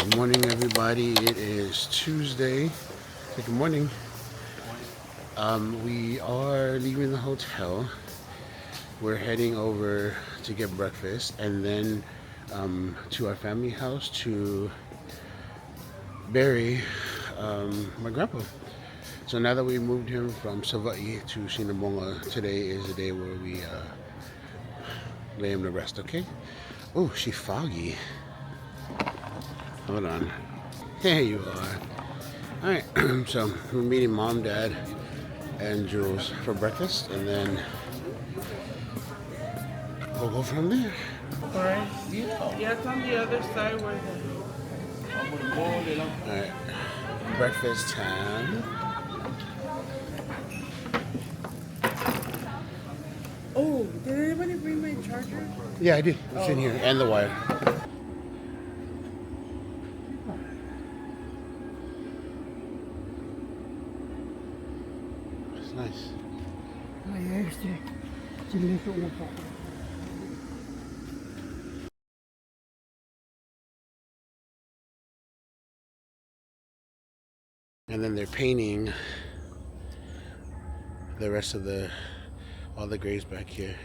Good morning, everybody. It is Tuesday. Good morning. We are leaving the hotel. We're heading over to get breakfast and then to our family house to bury my grandpa. So now that we moved him from Savai'i to Sinabonga, today is the day where we lay him to rest, okay? Oh, she's foggy. Hold on. There you are. Alright, so we're meeting Mom, Dad, and Jules for breakfast, and then we'll go from there. Alright. Yeah, it's on the other side where Alright, breakfast time. Oh, did anybody bring my charger? Yeah, I did. It's in here, and the wire. It's nice. And then they're painting the rest of all the graves back here.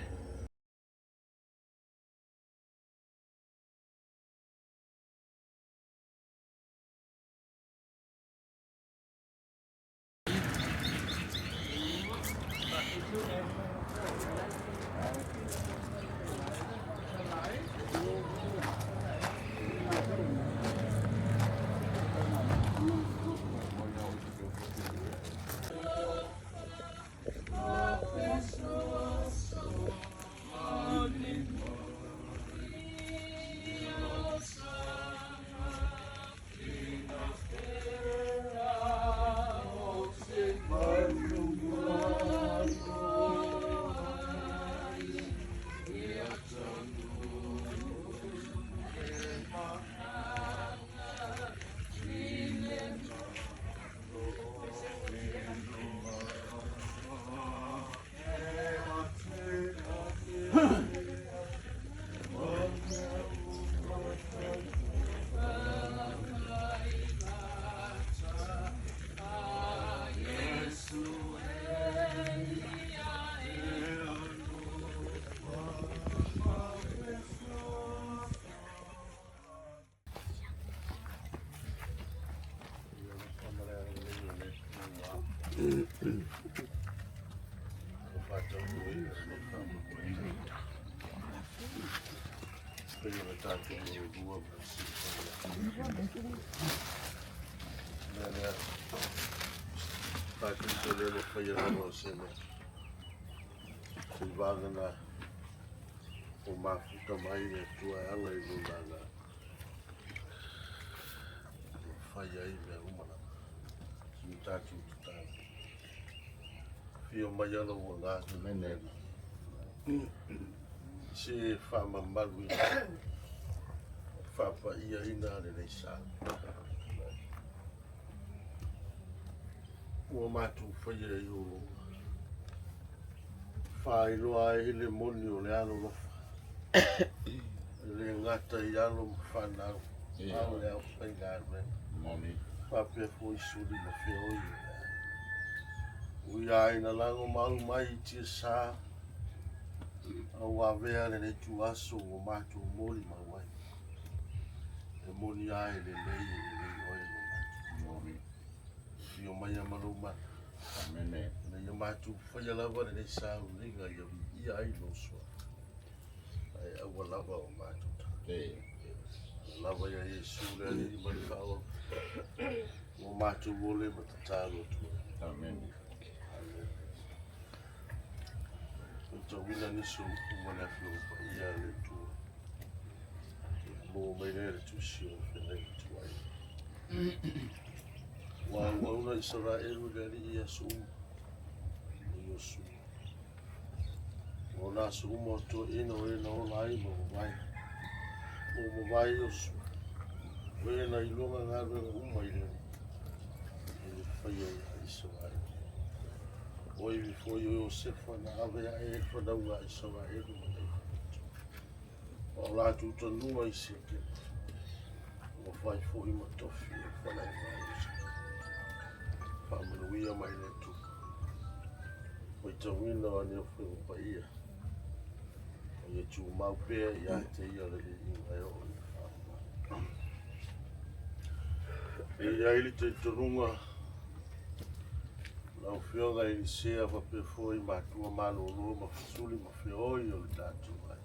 Se fama malu fapa ia ina le sa o matu foi o fai loa ele moni o le alo lo le ngata ia lo fana au le au pai garme moni pape foi suri no feo o ia ina lango malu mai ti sa au avea le tu aso o matu moli mawai e moni ai le lei oi moni fio mai amaluma amene ne matu foi la vore le sa ringa ia ai lo so ai au lava o matu lava ia Yesu le mai falo o matu vole matatalo tu amen. Então, mina nisso, uma na flor, ia le tu. Mo mai le tu sio, fene tu ai. Wa una Israel gari ia su. Ia su. Ona su mo to ino lai mo vai. Mo vai o su. Ve na ilonga ngave uma ile. Ele foi Israel. Oi foi o Sefa na ave e foda ua Israel. O la tu to nua isi ke. O fai foi ma tofi e whanai mai. Whamanuia mai le tupu. Mai tawina o ni o whengu pa ia. O ia tū mau pēr ia te ia le inga o ni whama. E ia ili te turunga. Lau whionga ili sea wa pe foi mātua mālolo ma whisuli ma whioi o le tātu mai.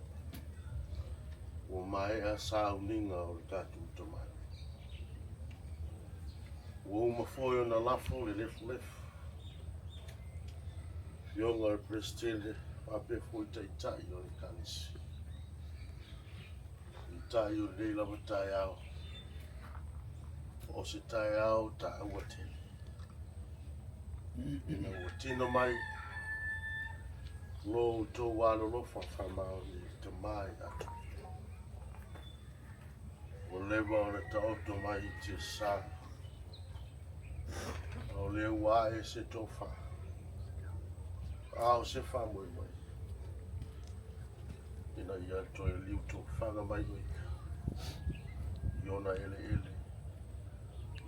O mai a sauninga o le tātu utamai. O uma foi na lafo le lefu lefu. Whionga le presidente a pe foi tai o le kanisi. I tai o le lava tai au. O se tai au ta ua tele. Ina ua tina mai. Lo tō wālo lofa whamau ni te mai atu. O lewa o le taoto mai i te sā. O le wā e se tō wha. Ao se wha moi mai. Ina ia toi Liu Tofaga mai mai. Iona ele ele.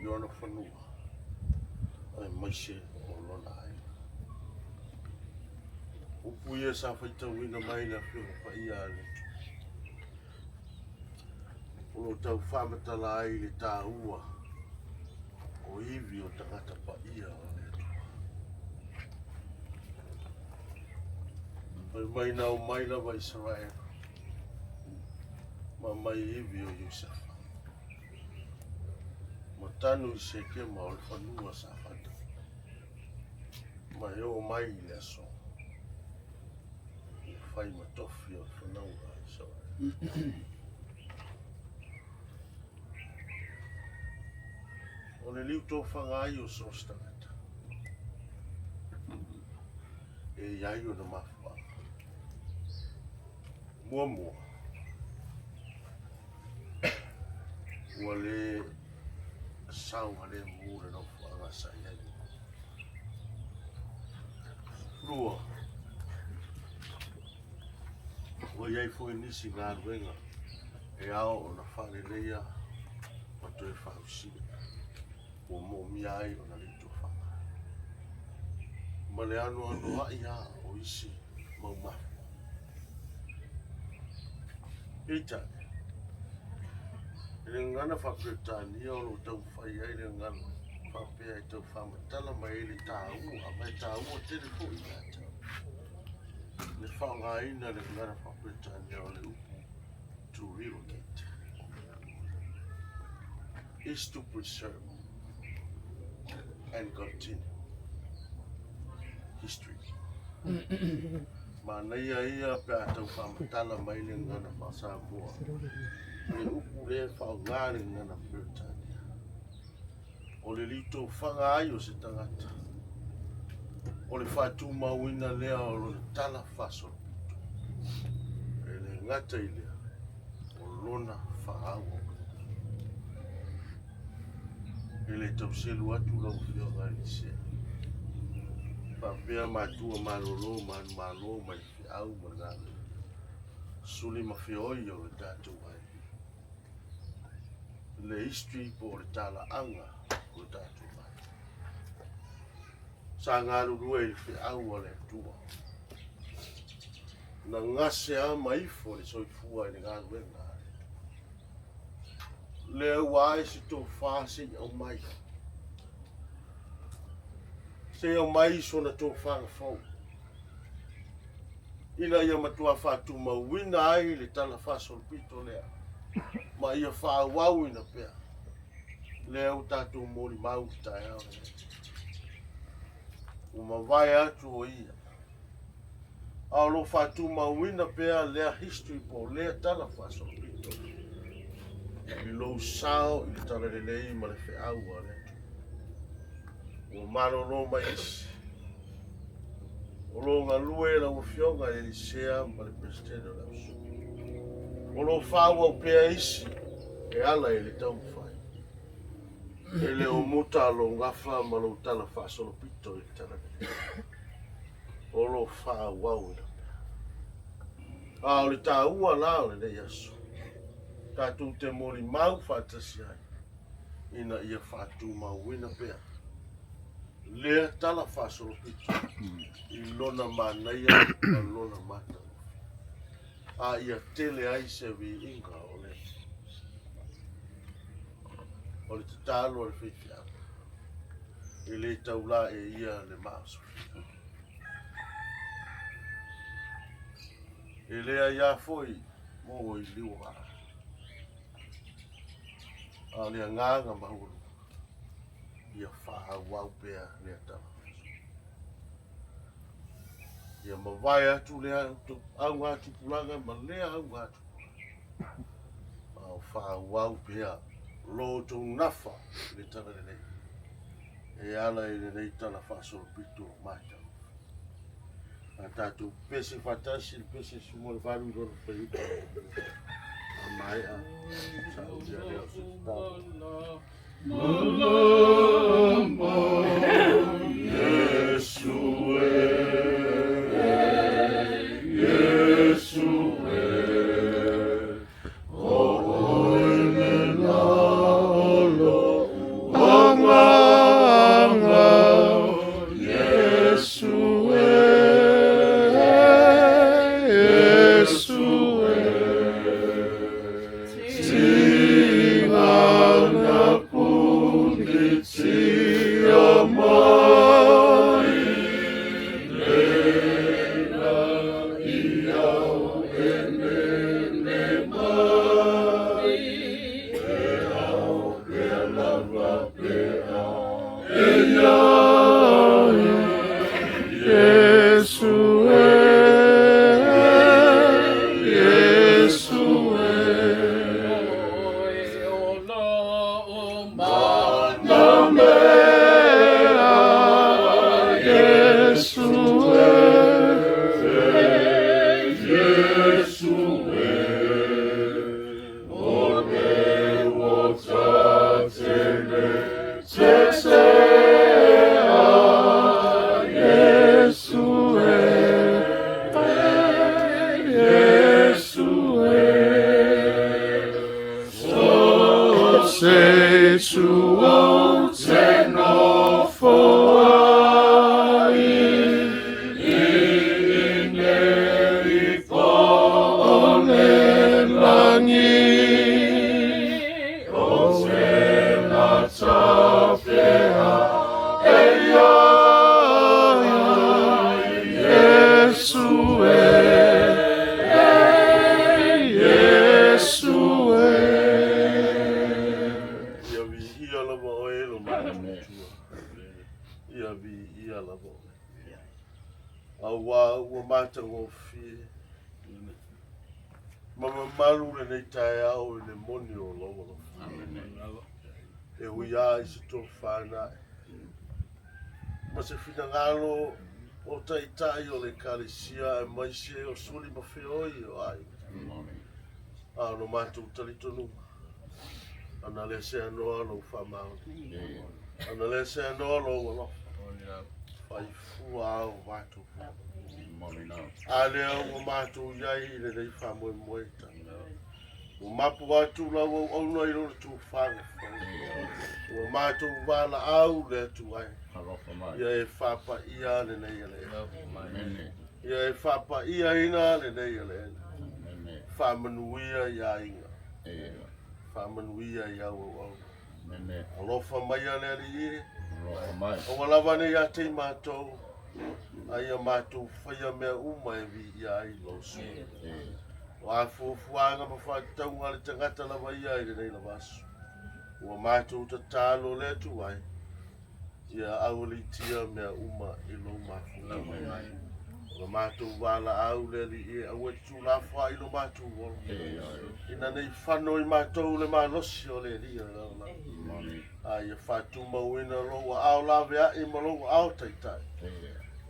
Iona whanua. Ai mai se o lona ai. Upu ia sa whaitau ina mai na whio pa ia le. Olo tau whamatala ai le tā ua. O iwi o tangata pa ia o le tua. Mai nau mai na wa Israel. Ma mai iwi o Yusuf. Ma tanu I se ke ma o le whanua sa whata. Ma eo mai I le aso. I whai ma tofi o whanau a Israel. O le Liu Tofaga ai o sostangata. E iai o na mafua. Mua mua. Ua le saunga le mure no fuanga sa iai. Rua. Ua iai foi nisi ngā ruenga. E ao o na whare leia. O toi whausi. O mo miai o na Liu Tofaga. Ma le anu ai a o isi mau mafu. Ita. Le ngana whapretania o lo tau whai ai le ngana. Whapea I tau whamatala mai le tāua. Mai tāua tere po I ata. Le whanga ina le ngana whapretania o le upu to relocate. Is to preserve and continue history. Ma nei ia pe atau whamatala mai le ngana whasamoa. Le upu le whaungare ngana Britania. O le Liu Tofaga ai o se tangata. O le whatu mauina lea o le tala whaso pito. E le ngata I lea o lona whaawa. E le tauselu atu lau whionga I se. Papea matua malolo malo mai whiau mananga. Suli mawhioi o le tātou ai. Le history po le tala anga o le tātou ai. Sa ngā rurua I whiau o le tua. Na ngase a maifo le soifua I le ngā ruenga. Le wai si tō whāsi au mai. Se au mai so na tō whanga whau. Ina ia matua whātu mauina ai le tala whasol pito lea. Ma ia whāwau ina pēr. Le au tātou mōri mau ki tai au. O ma vai atu o ia. Alo whātu mauina pēr lea history po lea tala whasol pito. I lo sao I tala le lei ma le whiau a le. O maroro mai isi. O lo ngā lue la o whionga e li sea ma le presidente la usu. O lo whaua o pēr isi e ala e le tau whai. E le o muta lo ngawha ma lo tala whasolo pito I tala le. O lo whauau ina pēr. A o le tā ua la o le le yasu. Tātou te mori mau whātasi ai. ina ia whātuma wina pea. Lea tala whāsoro pitu, I lona mānaia ma lona mata. A ia tele ai se vi inga o le. O le tatalo le whiwhia. I le taula e ia le maaso. E lea ia foi mo I Liu Tofaga. A lea nganga mahuru. Ia whahawau pea lea tala. Ia mawai atu lea au ngā tupulanga ma lea au ngā tupulanga. Au whahawau pea lo tau nafa le tala le nei. E ala I le nei tala whasoro pitu o mata. A tātou pese whatasi, pese sumo le wharu rona whaita. A mai a sao ia leo se tala. Malama Yesue, Yesue, oile laolo, anga, Yesue, Yesue, tingana Tia mai leila iau enene mai peau ke lava peau eia Yesue Yesue Suo teno foi in le fone langi o se la tafea eia Yesue Yesue ia vi ia lavo awa ua mata ngofi mama malu le nei tai au le moni o logo e huia I se tofana ma se fina ngalo o tai o le kalesia e mai se o suli ma feoi o ai a no mata utalitonu ana le se anoa lo whamau ana le se anoa lo walo fai fua o watu a lea o matu iai le nei whamoe moeta o mapu atu la o auna I lona tu whanga o matu wala au le atu ai ia e whapa ia le nei ale ia e whapa ia ina le nei ale whamanuia ia inga whamanuia ia o alofa mai ale ali o walawa nei a te mātou ai a mātou whaia mea uma e vi ia I losu o a fuafuanga ma whataunga le tangata lawa ia I le nei la vasu o mātou ta tālo le tu ai ia au li tia mea uma I lo mafu o mātou wala au le li e au e tu la wha I lo mātou wolo ina nei whanoi mātou le mālosi o le ria a ia whatuma uina loa au lawe a I ma loa au taitai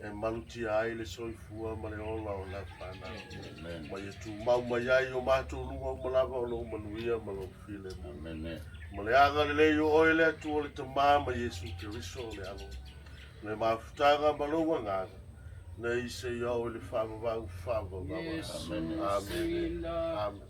e maluti ai le soifua ma le ola o la whana ma ia tu mau mai ai o mātou lunga o malawa o lo manuia ma lo file ma le anga le leo oile atu o le tamama Yesu Kiriso o le alo le mafutanga ma lo wanganga na ise ia o le whamawau Amen. Amen. Amen.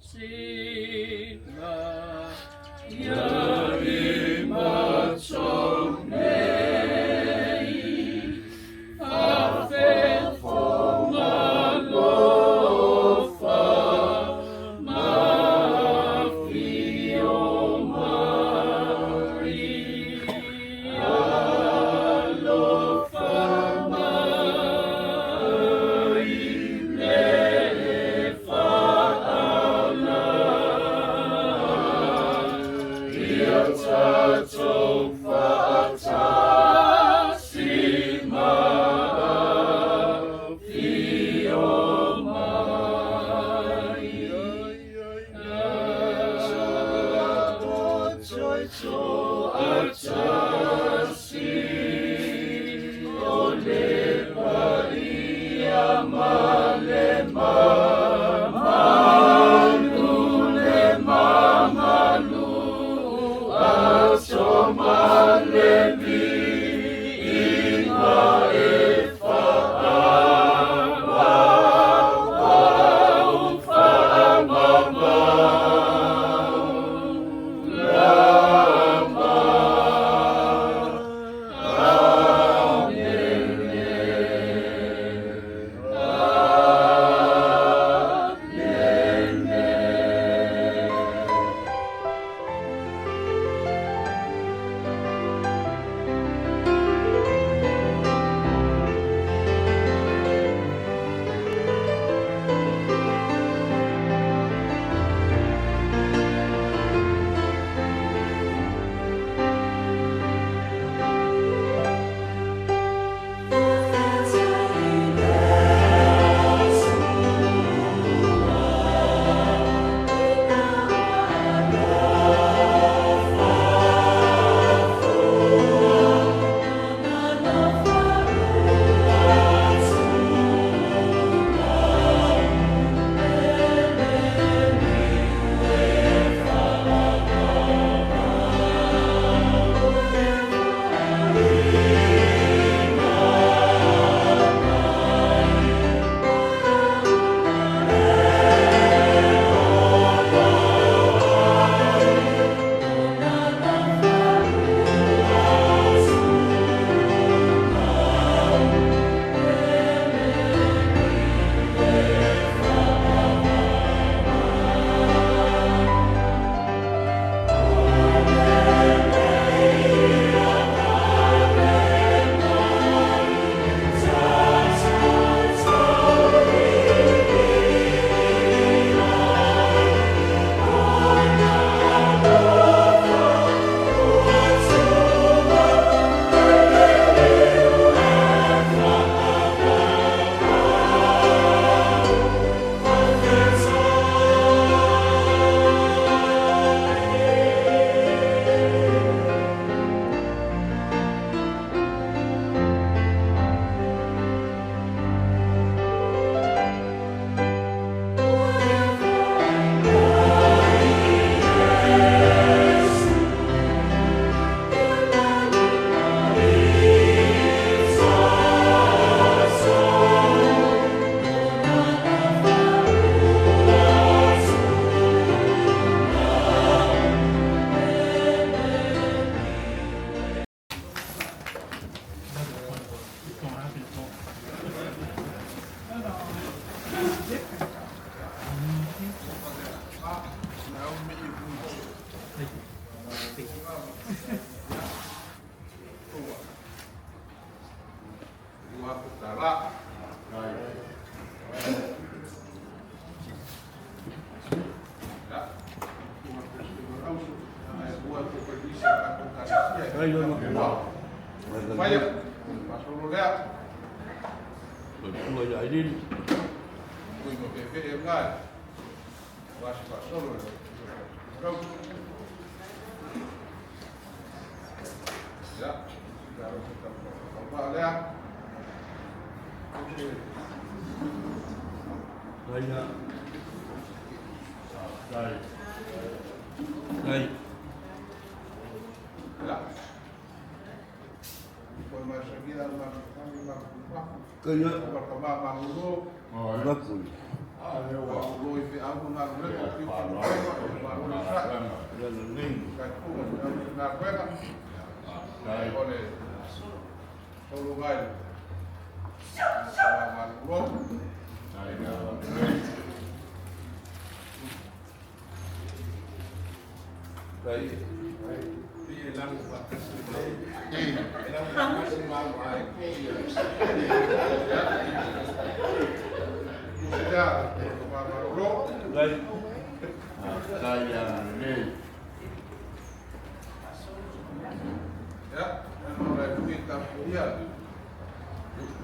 Ya, mulai kita lihat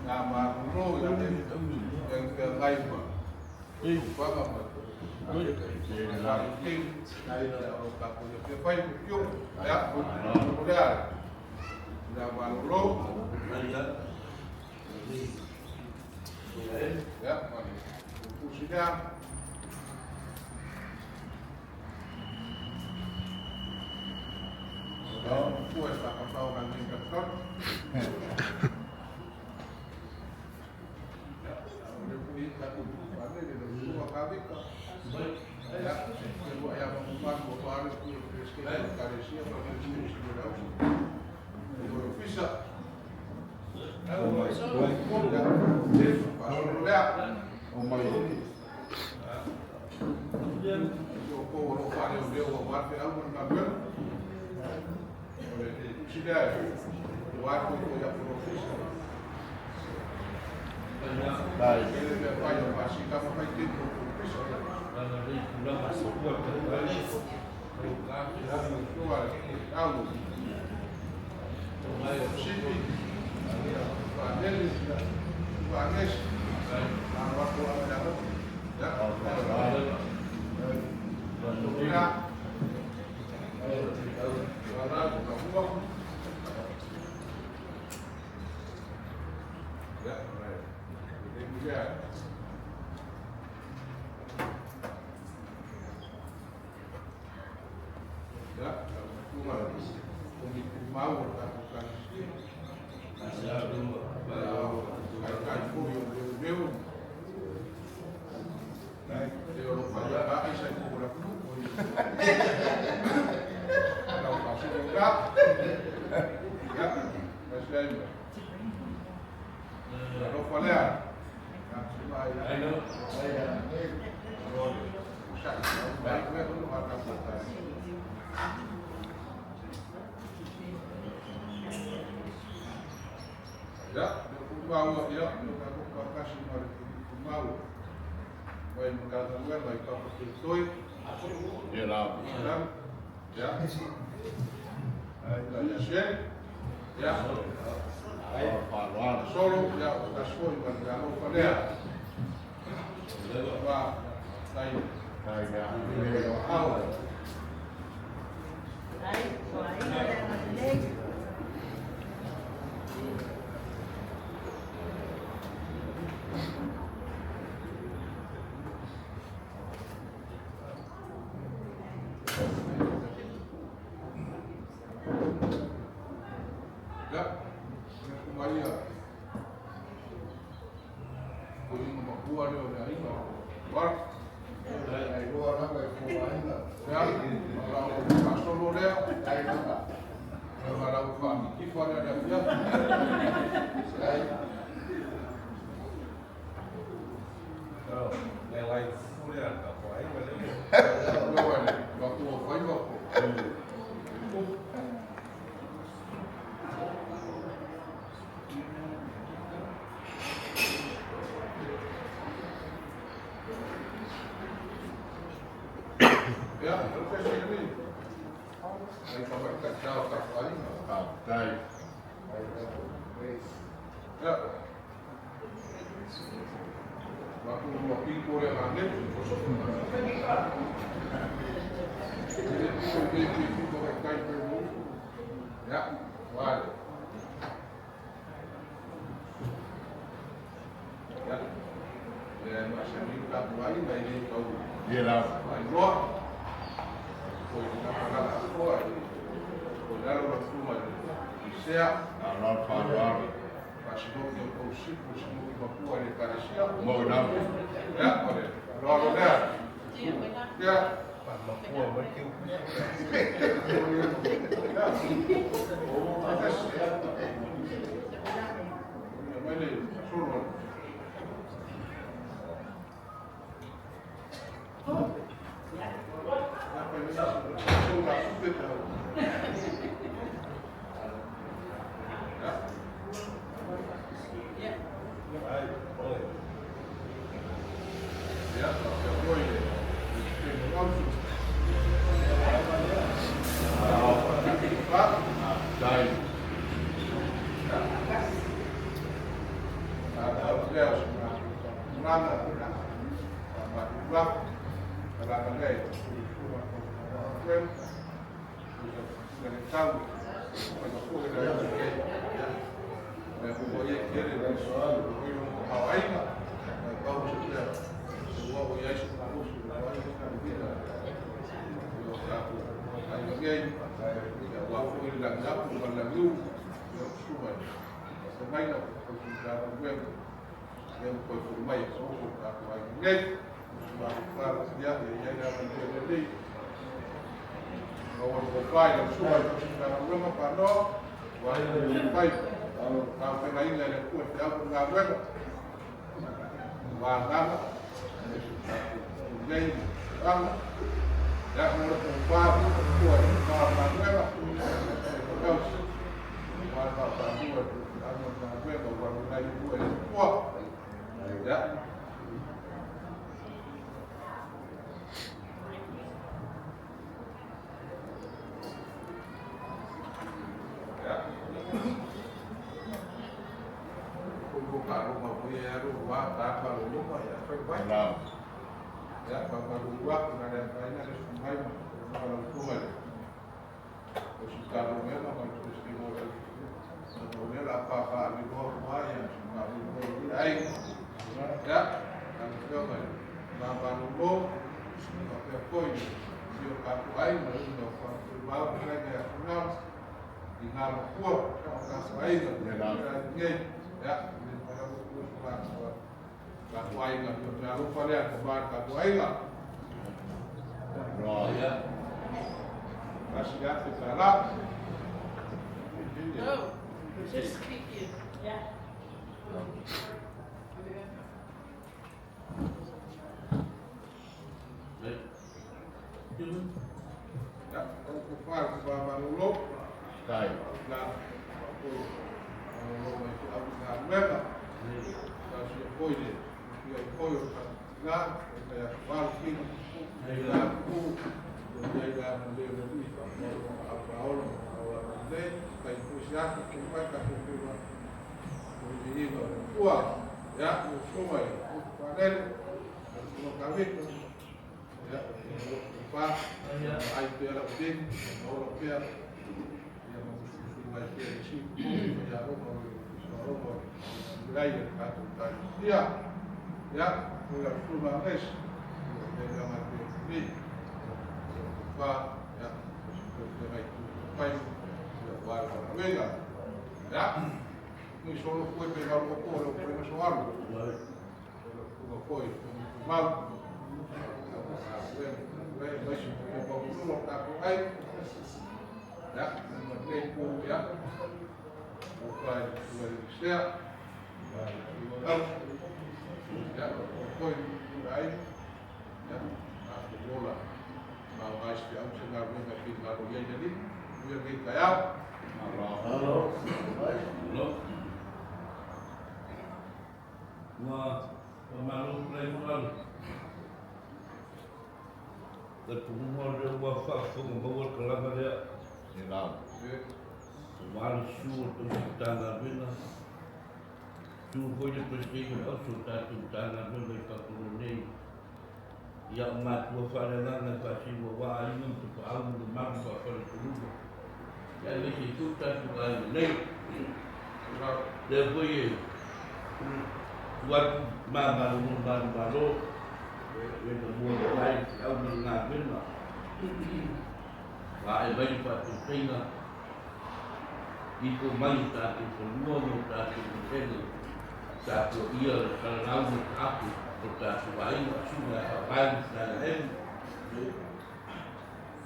nama Tupu yang lain Pak. Tupu Hama Tupu. Tim lain kalau tak punya siapa yang ya, kemudian nama Tupu ya, Tupu sidang. Pues la pasado una inversión. Ana Matulak Kalangay Well dari tahu pada dari mempunyai kiri soal Hawaii tahu sudah semua punya harus Again, waktu ini dah jauh bukan Liu Tofaga. Sebenarnya perjuangan web yang berformai untuk aku again, baru dia yang menjadi awal berfly dan semua perjuangan web apa no, wajib berfly. Kalau lain yang kuat dia perjuangan web, bahkan again, ya menurut Pak kuat kalau web ya. Buka rumah punya rumah, tanpa rumah ya terbaik. Ya, tanpa rumah ada lainnya ada sungai, kalau sungai. Kalau memang harus dimulai. Sebelumnya apa-apa di bawah yang cuma di bawah air, ya, dan juga nama lumpuh, pakai koin, siapa aku air, lalu dapat berbau lagi enam, di nama kuat, kalau air, ya, di pada buku sekolah, aku air, jangan lupa lihat kembar aku air lah, ya, kasih lihat kita lah. No, just speaking. Yeah. Ya, ocupar Manulok, na Manulok itu abis mereka, kasih koin, dia koin na, kayak parking, aku, dia menjadi apa orang kayak usia kita kasih juga, jadi kuat, ya, semua, panel, semua kami, ya, apa, IPR update, orang PR, yang IPR sih, ya, orang wilayah atau dia, ya, sudah rumah es, yang mati ini, apa, ya, sudah baik, warga Vega, ya, ini solo fue pegar un poco lo que me soaron, como fue, mal, ya, tempo, ya, bukan Indonesia, ya, foi aí, ya, aku bola, mau ngasih dia sebenarnya nggak pintar dia jadi, dia kita ya, Halo. Wah, pemalu pelajaran. Terpungut dia wafat membawa kelama dia. Senang. Pemalu suruh tu tangan bina. Suruh dia presiden sultan tangan bina kapal ni. Yang mat wafat dengan kasih bawa alim tu alim memang wafat dulu. Yang itu tak boleh ni. Dia boleh buat baru yang buat lain kalau mengambil lah. Wah, baik buat tinggal. Itu main tak semua tak itu. Satu ia kalau aku tak lain sudah baik dan lain.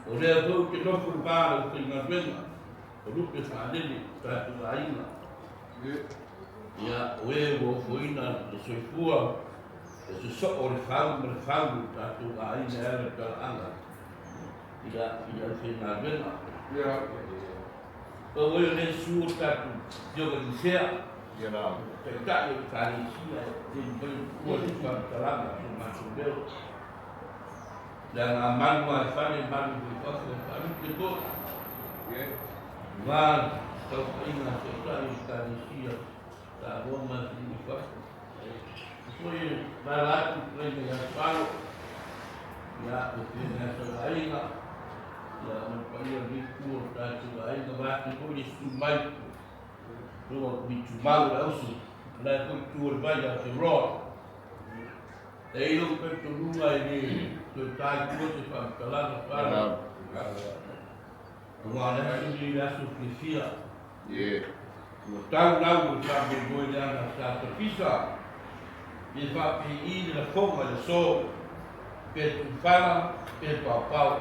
Oleh itu kita berubah tinggal benar. Lupis adili satu lain lah. Ya, wewe foina sesuatu sesuatu orang berfaham satu lain yang terangkat. Tidak final benar. ya, Kalau yang suatu juga disiap. Ya, nah. Tidak yang tradisi di berkualitas terangkat macam itu. Dan aman wafat baru berkata baru itu. Wah, kau ingat sekali tradisi tak boleh masih Foi barato para ele falo. Ya, porque nessa aí lá, ya não podia vir cortar tudo aí, não vai ter por isso mais. Eu me chumalo lá uso, na cultura vai a terror. Aí eu penso numa aí, que tá coisa para falar no falo. Uma vez eu ia sofrer. O tal não o sabe boi lá na sata pisa. E vai ir na forma de sol. Per fala, per papau,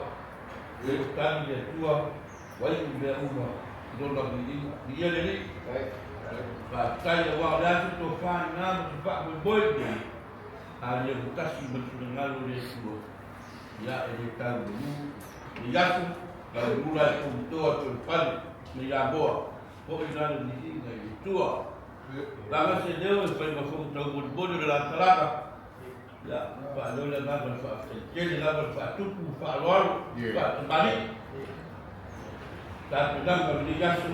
eu tanto de tua, vai ver uma, dona menina, e ele vai sair agora lá que tu faz nada, tu faz muito bem, ali eu tá se mantendo no isso, já ele tá no, e já tu, vai mudar com tua tu faz, me já boa, pode já no menina e tua, lá você deu, foi uma forma muito boa de lá atrás. Ya, Pak Lola nak berfak kecil, nak berfak tu, berfak luar, berfak terbalik. Dan pedang berdiri jasuh,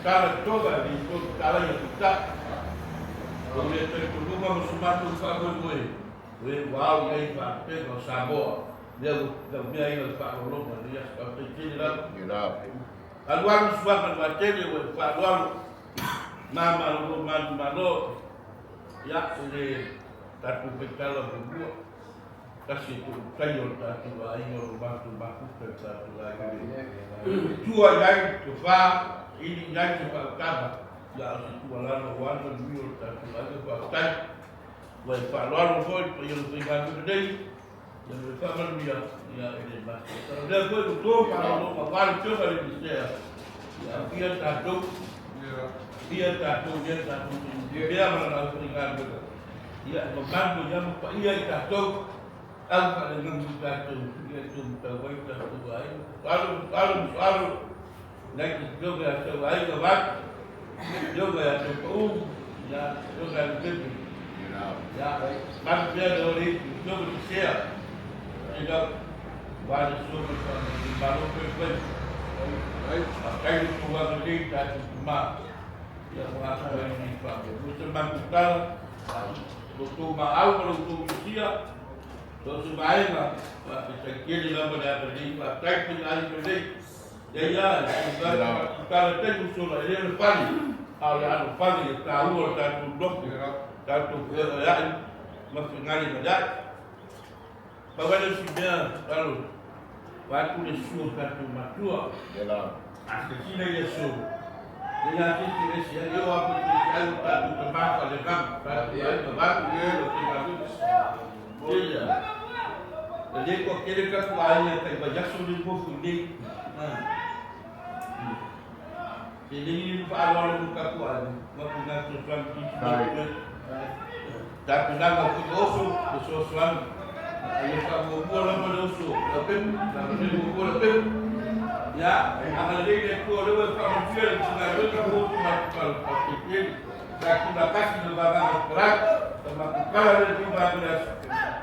cara coba di cara yang kita. Kemudian terkudung semua tu berfak gue, wow, dia berfak tu sabor. Dia ini berfak luar, dia seperti kecil lah. Luar semua berfak kecil, berfak luar. Nama luar mana, ya ini. Tatu petala berdua, kasih tu kayu tatu lain orang tu baku tatu lain. Tua yang tufa ini yang tufa kaba, ya si tua lalu warna biru tatu lain pakai. Wah paluan foi yang tinggal tu deh, yang mereka berbia ya ini masih. Kalau dia foi tu kalau pakai tu kalau dia, ya dia tatu dia mana tinggal tu. Ya, membantu yang ia tahu apa dengan tahu dia tu tahu lalu nanti juga tahu lewat juga tahu ya juga begitu ya macam dia dari juga share tidak banyak soal baru pergi kayak itu orang ini tak cuma yang merasa ini pak bukan bantuan Tupu Maea kalau Tupu Maea, Tupu Maea, sekali lama dah berdiri, tak tinggal berdiri. Dia kalau tu usul dia lepas, kalau lepas dia tahu tak duduk, tak duduk ya, masih ngali macam. Bagaimana sudah kalau waktu dia suruh Tupu Maea, asal sini dia suruh. Dia nanti dia eu apa dia tak tempat pada kam, dia tempat dia dia. Jadi kok kira-kira lain yang banyak sulit berfungsi. Jadi ini awal buka kuat, maksudnya sesuatu itu. Tak nak aku dosu, sesuatu. Ayah kamu boleh berdosu, tapi boleh tapi. Ya, akan dia keluar kalau dia sengaja kamu melakukan aktivitas, tak kasih lembaga berat, termasuk kalau dia juga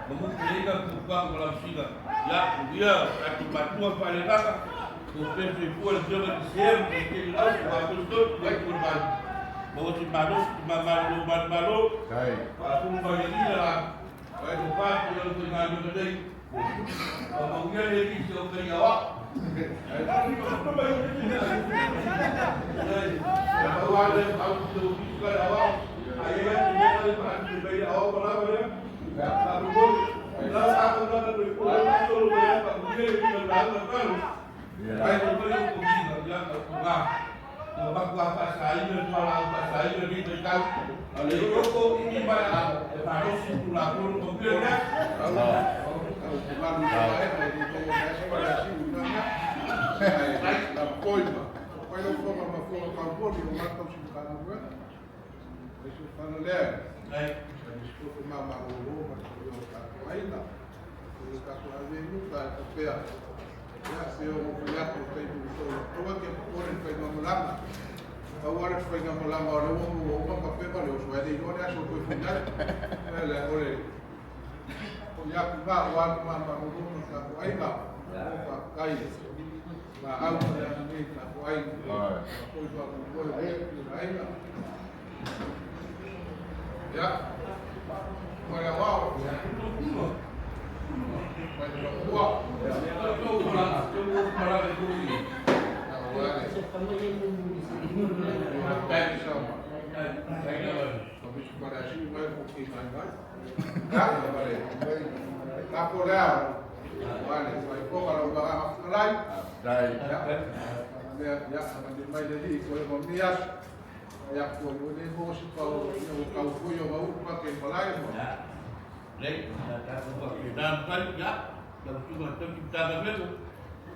memungkinkan bukan dalam sidang. Ya, dia akibat tua pada kata, kemudian dia jangan disiam, mungkin lalu bagus tu dia kurban. Bawa si malu, aku bagi dia lah, baik bukan dia tengah berdiri, ngomongnya lagi siapa jawab. Awal tu bukan awal. Ayat ini ada berbeza awal berapa ya? Satu pun. Kalau satu orang berpulang solo berapa? Mungkin kita berapa kali? Ayat itu yang mungkin yang berpulang. Sebab apa saya jual apa saya di dekat. Kalau itu ini banyak. Harus pulang mungkin ya. Ya, wan mama ngomong tak kuai lah. Pakai. Maaf yang ini tak kuai. Koi lah. Ya. Olha lá, mas não pode.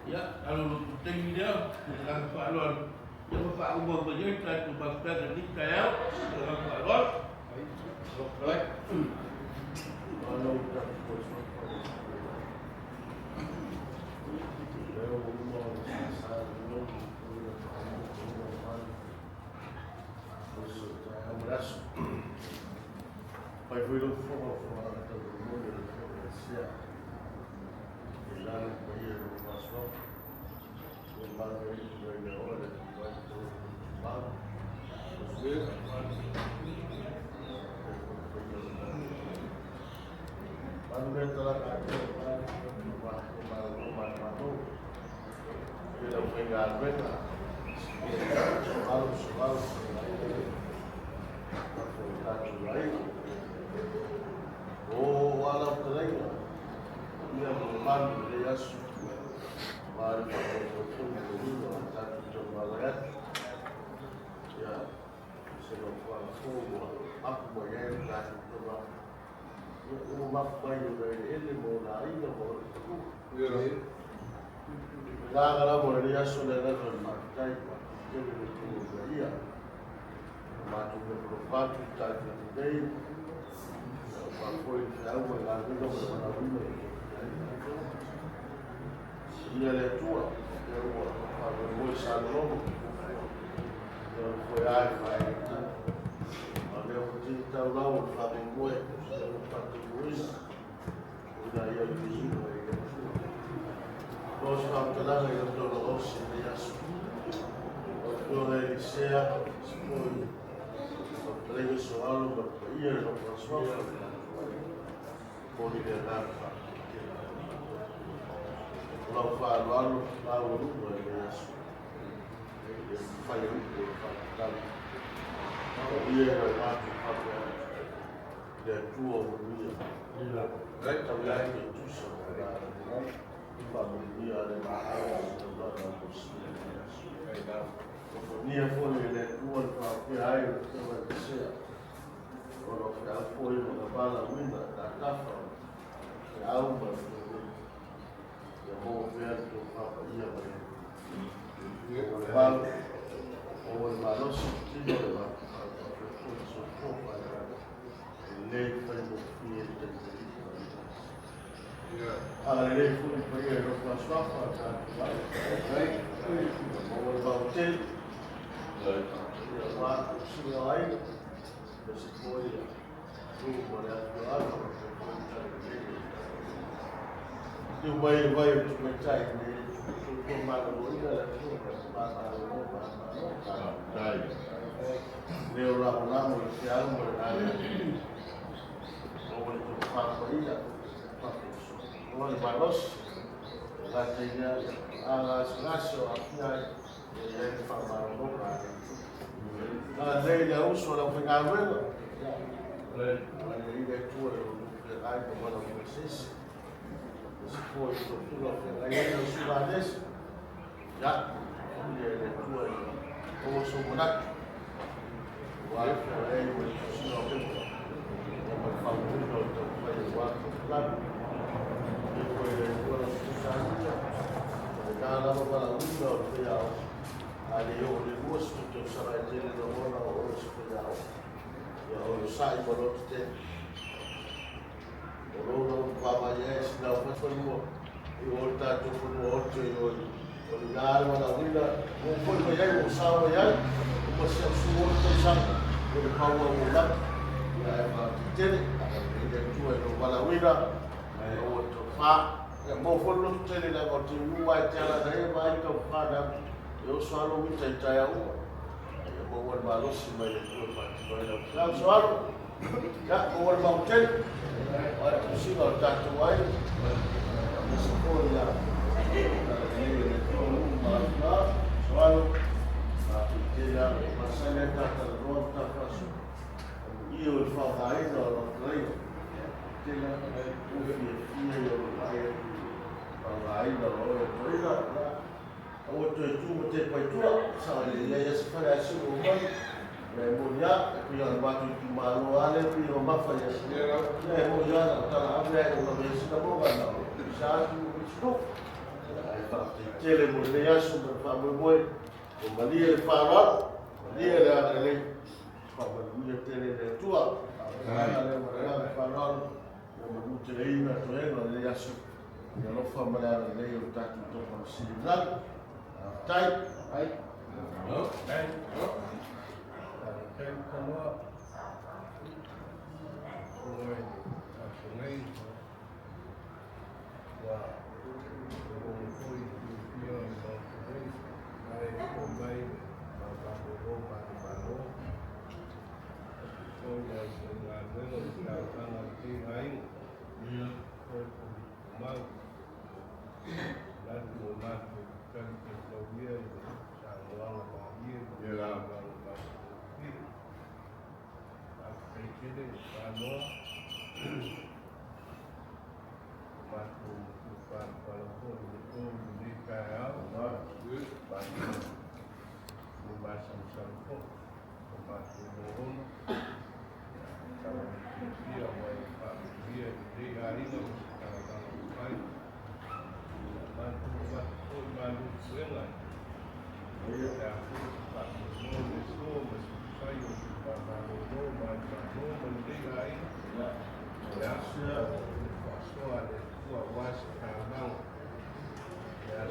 Ya, kalau tinggi dia, dengan Pak Lon, yang Pak Umar berjaya, tu bangsa dan dikaya, dengan Pak Lon. Baik. Kalau dah Pai foi do fogo fora do mundo da democracia. E lá no país do nosso o bagulho de hora que vai todo mal. Você quando entra lá para ele não vem a aguenta. Vamos Oh, alam terlengah. Ia berlalu dia suka. Mari kita berkumpul dulu antara jemaat. Ya, sebab aku bayar dan coba. Umat bayar dari ini mulai mau itu. Janganlah boleh dia sudah nak makai. Jadi itu dia. Matu berkumpul kita today. Foi algo lá no mundo e ela é tua eu vou salão eu fui aí vai eu tinha lá o Flamengo eu patrulho e daí eu vi nós vamos lá eu estou no osso e isso eu ele se foi o pessoal do país no próximo Pode levar lá o farol lá o Uruguai ele falhou e ele vai de tua família vai trabalhar em tu só família de minha família tua família vai ser Kalau kita pun kepala minda tak dapat, jauh berbeda. Yang mau biar tu apa ia boleh. Kalau orang malas tidak dapat, pun suatu pada lepas bukti terjadi. Kalau lepas pergi rumah swasta kan, baik. Orang hotel, waktu siang. Você foi e o banheiro vai comentar ele formado hoje ela leu lá o nome que há uma área onde tu faz aí onde vai nós lá tinha as graças aqui e ele fala no lugar lei da uso la fregavela lei da tua do ai do mano vocês se foi tudo a lei da cidades já lei da tua como sou monaco o alfa lei do senhor como falo do foi o alfa claro depois da tua cada uma para um do ali eu gosto de usar a tele da bola ou espelhar eu saio para outro tempo eu não vou mais se não mas foi bom eu voltar tudo outro eu olhar para a vida não foi mais eu usava já mas se eu sou outro sabe eu vou mudar e aí vai ter a tua no para a vida eu outro fa eu vou follow tele da continua vai ter lá daí vai que fa eu só não me tentar uma eu vou guardar o cima e eu vou fazer eu só Ya, over mountain. What you see on that way? This whole ya. Soal kita masalah kata roh tak masuk. Ia fahai dalam lain. Kita fahai dalam lain. Awak tu mesti pergi sama dia ya sekarang asyik rumah. Mulia, yang batu di malu ale, yang mafa ya. Mulia, tak ada yang lebih sedap kan? Saat itu, tele mulia sumber famu boy, mulia farat, mulia ada ni, mulia tele tua, ada mulia farat, mulia tele ina tuan mulia su, yang lo famu ada ni yang tak itu konsideran, tight, Kalau sungai, wah, orang koi dia orang koi, mai koi, baru baru, so yang dengan dengan sekarang nanti lain, koi mau, lalu nanti kan kita dia, sama lagi dia. Jadi, kalau masuk bukan walaupun itu di kaya, bagi membaca sampul, masuk bohong, kalau dia awal dia di hari itu kalau baik, masuk malu sengat, dia masuk itu saya baru baru mendigai ya soal itu awas kabang ya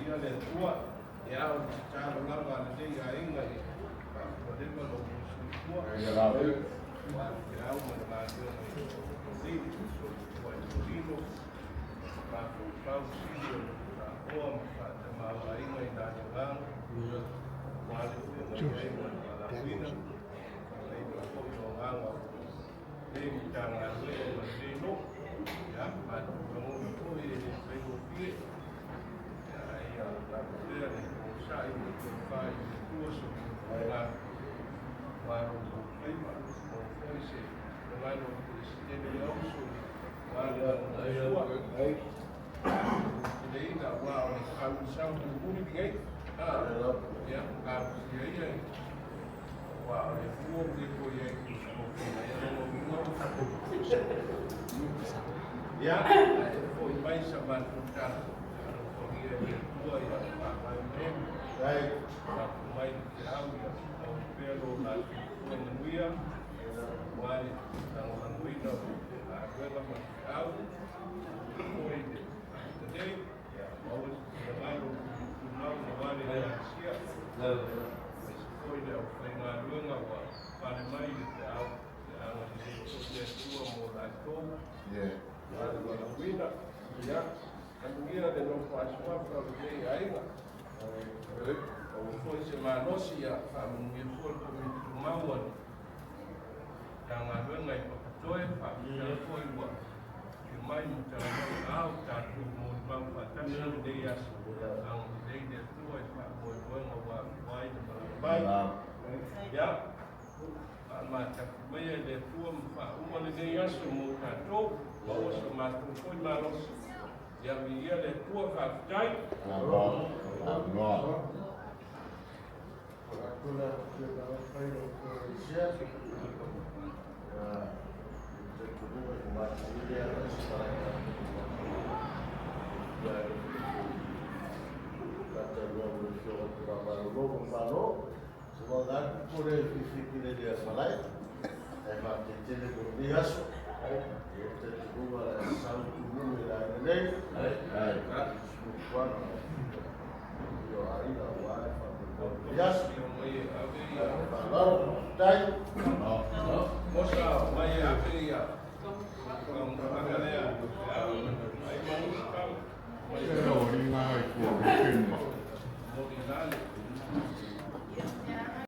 dia le tua ya o cara lava de ainda e poder para o tua ya la ya o na de sim o tiro para o pauzinho para o para mal ainda e da lá quase que não é uma vida aí para o jogar tem cara le de no ya para o foi sem o fio dia ni usai fai duas lá baru lima foi se lá no sistema alço lá aí ainda uau a missão do mundo ninguém ya a aí uau é bom depois aí ya foi mais chamado tua ya papai mesmo Right. mai áurea ao pelo na economia vai na economia agora mas áurea foi today always the line of now the one in the Asia foi da na lunga wa para mai ao a tua morato na vida ya Anguia de não faz uma para ver ainda. Ou foi semana nocia, a mulher foi com mau. Đang làm bên này có tôi phạm nhân foi của thì mai một trời áo cả tụ một bằng và tất nhiên đây là ang đây để tôi phạm bồi với một vài vai bay ya mà chắc bây giờ để tôi phạm một cái gì số một cả chỗ có số mà tôi coi mà nó ya mi ya le tua fa tai Yes. Dai. Pero ni mai ko